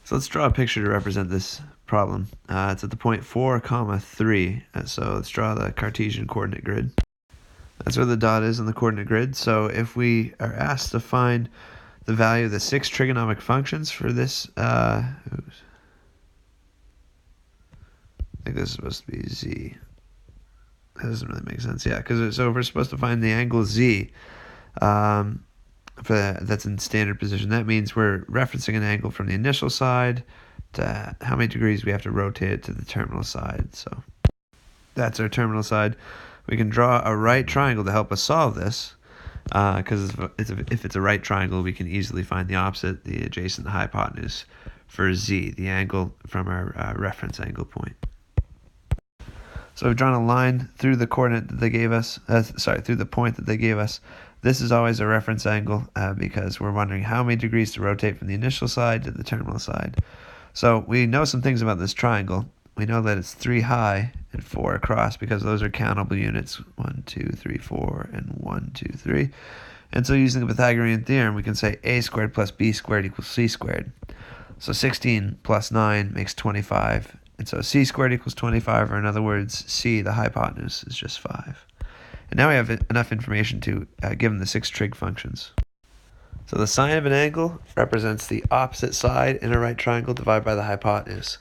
So let's draw a picture to represent this problem. It's at the point 4, 3. So let's draw the Cartesian coordinate grid. That's where the dot is on the coordinate grid. So if we are asked to find the value of the 6 trigonomic functions for this, I think this is supposed to be z. That doesn't really make sense. Yeah, because so if we're supposed to find the angle z, that's in standard position, that means we're referencing an angle from the initial side to how many degrees we have to rotate it to the terminal side. So that's our terminal side. We can draw a right triangle to help us solve this, because if it's a right triangle, we can easily find the opposite, the adjacent, the hypotenuse for z, the angle from our reference angle point. So we've drawn a line through the coordinate that they gave us, through the point that they gave us. This is always a reference angle because we're wondering how many degrees to rotate from the initial side to the terminal side. So we know some things about this triangle. We know that it's 3 high and 4 across because those are countable units, 1, 2, 3, 4, and 1, 2, 3. And so using the Pythagorean theorem, we can say a squared plus b squared equals c squared. So 16 plus 9 makes 25. And so c squared equals 25, or in other words, c, the hypotenuse, is just 5. And now we have enough information to give them the 6 trig functions. So the sine of an angle represents the opposite side in a right triangle divided by the hypotenuse.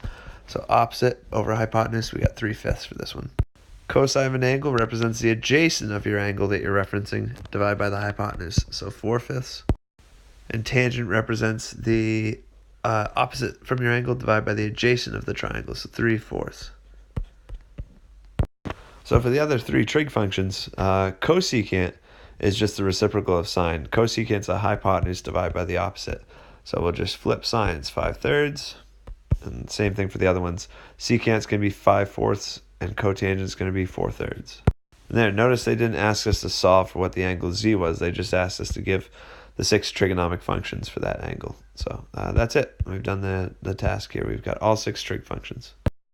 So opposite over hypotenuse, we got 3/5 for this one. Cosine of an angle represents the adjacent of your angle that you're referencing divided by the hypotenuse. So 4/5. And tangent represents the opposite from your angle divided by the adjacent of the triangle, so 3/4. So for the other 3 trig functions, cosecant is just the reciprocal of sine. Cosecant's a hypotenuse divided by the opposite. So we'll just flip sine, it's 5/3. And same thing for the other ones. Secant's going to be 5/4, and cotangent's going to be 4/3. And there, notice they didn't ask us to solve for what the angle z was. They just asked us to give the 6 trigonomic functions for that angle. So that's it. We've done the task here. We've got all 6 trig functions.